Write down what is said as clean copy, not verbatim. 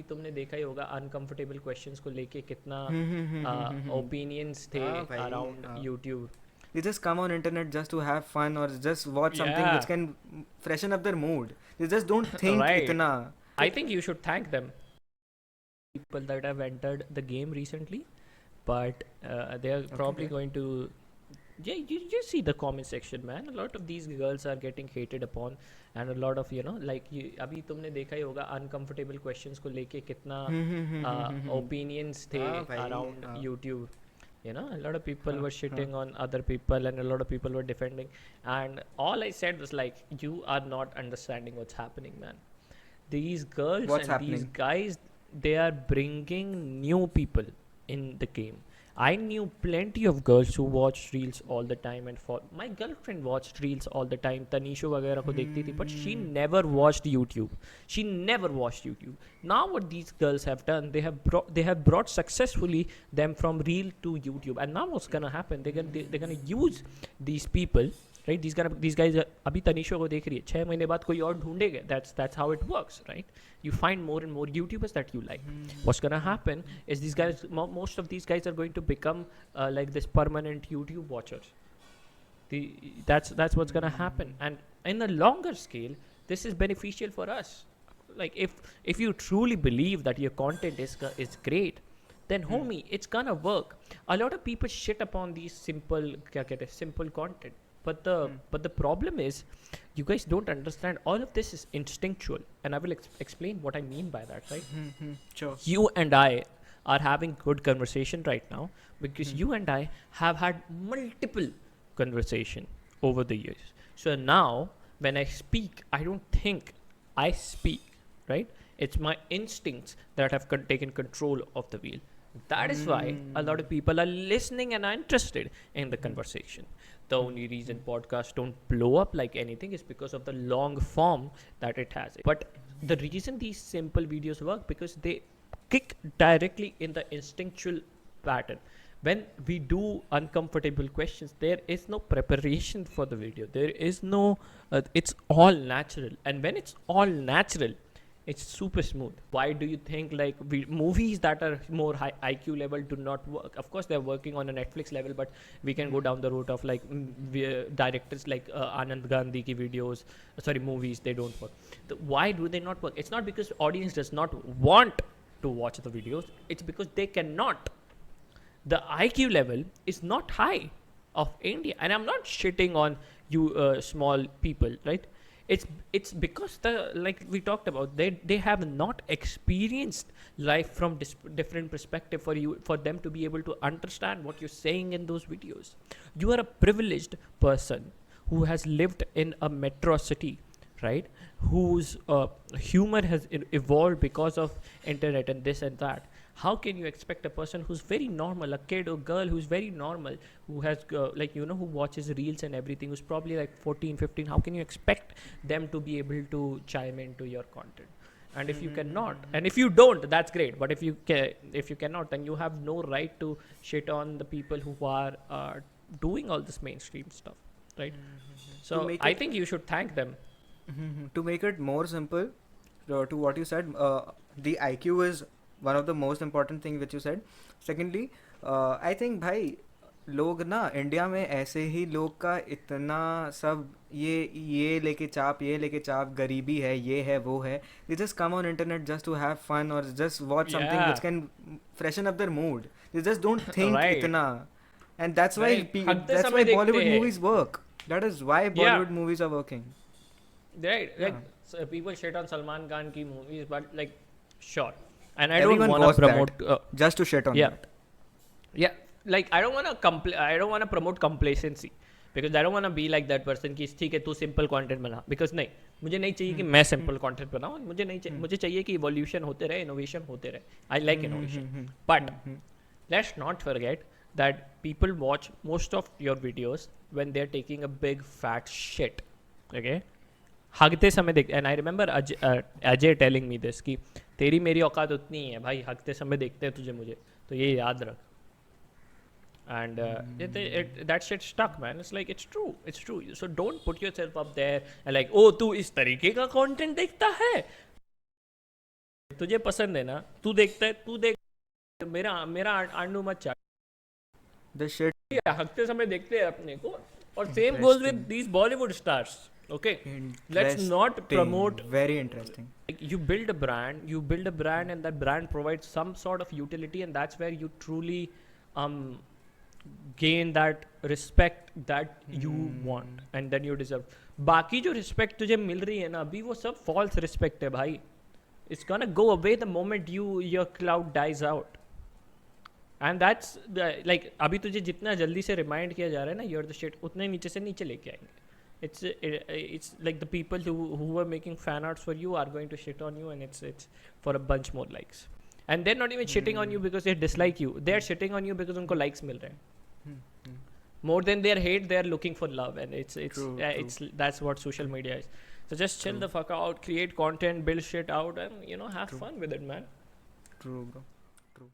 तुमने देखा ही होगा अनकंफर्टेबल क्वेश्चंस को लेके कितना ओपिनियंस थे हाँ भाई अराउंड हाँ. YouTube. They just come on internet just to have fun or just watch something which Yeah. can freshen up their mood. They just don't think Right. itna. I think you should thank them, people that have entered the game recently, but they are probably Okay. going to. Yeah, you see the comment section, man. A lot of these girls are getting hated upon, and a lot of like you. अभी तुमने देखा ही होगा uncomfortable questions को लेके कितना opinions थे हाँ भाई around हाँ. YouTube. A lot of people हाँ were हाँ. shitting on other people, and a lot of people were defending. And all I said was like, you are not understanding what's happening, man. These girls What's and these happening? guys, they are bringing new people in the game. I knew plenty of girls who watched reels all the time, and for my girlfriend watched reels all the time. Tanisha वगैरह को देखती थी, but she never watched YouTube. She never watched YouTube. Now what these girls have done, they have brought successfully them from reel to YouTube, and now what's gonna happen? They're gonna use these people, right? These guys अभी तनिषा को देख रही है, 6 महीने बाद कोई और ढूंढेगा. That's how it works, right? You find more and more YouTubers that you like. What's gonna happen is these guys, most of these guys are going to become like this permanent YouTube watchers. That's what's gonna happen, and in the longer scale, this is beneficial for us. Like if you truly believe that your content is great, then homie, it's gonna work. A lot of people shit upon these simple content, but the problem is, you guys don't understand, all of this is instinctual, and I will explain what I mean by that, right? Sure. You and I are having good conversation right now because you and I have had multiple conversation over the years. So now when I speak, I don't think I speak, right? It's my instincts that have taken control of the wheel. That is why a lot of people are listening and are interested in the conversation. The only reason podcasts don't blow up like anything is because of the long form that it has. But the reason these simple videos work, because they kick directly in the instinctual pattern. When we do uncomfortable questions, there is no preparation for the video. There is no, it's all natural. And when it's all natural, it's super smooth. Why do you think like movies that are more high IQ level do not work? Of course, they're working on a Netflix level, but we can go down the route of like directors like Anand Gandhi ki videos, movies, they don't work. Why do they not work? It's not because audience does not want to watch the videos. It's because they cannot. The IQ level is not high of India, and I'm not shitting on you small people, right? It's because like we talked about, they have not experienced life from different perspective for them to be able to understand what you're saying in those videos. You are a privileged person who has lived in a metro city, right? Whose humor has evolved because of internet and this and that. How can you expect a person who's very normal, a kid or girl who's very normal, who has who watches reels and everything, who's probably like 14, 15, how can you expect them to be able to chime into your content? And if you cannot, and if you don't, that's great, but if you cannot, then you have no right to shit on the people who are doing all this mainstream stuff, right? To So make I it think you should thank them. to make it more simple, to what you said, the IQ is one of the most important thing which you said. Secondly, I think भाई लोग ना India में ऐसे ही लोग का इतना सब ये लेके चाप गरीबी है, ये है वो है. They just come on internet just to have fun or just watch something which Yeah. can freshen up their mood. They just don't think Right. itna. And that's why Right. हकते that's समय why देखते Bollywood हैं. movies work. That is why Yeah. Bollywood movies are working. Right. Yeah. Like people shit on Salman Khan ki movies, but like, sure. And I don't Everyone want to was that promote. just to shit on Yeah. that. Yeah. Like I don't want to I don't want to promote complacency, because I don't want to be like that person कि ठीक है तू simple content बना, because नहीं, मुझे नहीं चाहिए कि मैं simple content बनाऊँ, मुझे नहीं चाहिए, मुझे चाहिए कि evolution होते रहे, innovation होते रहे. I like innovation, but let's not forget that people watch most of your videos when they're taking a big fat shit. Okay. हगते समय देख, and I remember Ajay telling me this कि तेरी मेरी औकात उतनी ही है भाई, हगते समय देखते हैं तुझे मुझे, तो ये याद रख. And that shit stuck, man. It's like, it's true. So don't put yourself up there and like, oh तू इस तरीके का content देखता है, तुझे पसंद है ना, तू देखता है, तू देख, मेरा मेरा आंडू मत चाट। The shit. हकते समय देखते हैं अपने को, और same goes with these Bollywood stars. Okay, let's not promote. Very interesting. Like, you build a brand, and that brand provides some sort of utility, and that's where you truly gain that respect that you want and then you deserve. बाकी जो respect तुझे मिल रही है ना अभी, वो सब false respect है भाई. It's gonna go away the moment your cloud dies out. And that's like, अभी तुझे जितना जल्दी से remind किया जा रहा है ना you're the shit, उतने नीचे से नीचे लेके आएंगे. It's like the people who were making fan arts for you are going to shit on you, and it's for a bunch more likes. And they're not even shitting on you because they dislike you. They're shitting on you because उनको likes मिल रहे हैं. More than their hate, they're looking for love, and it's that's what social media is. So just chill the fuck out, create content, build shit out, and have fun with it, man. True, bro. True.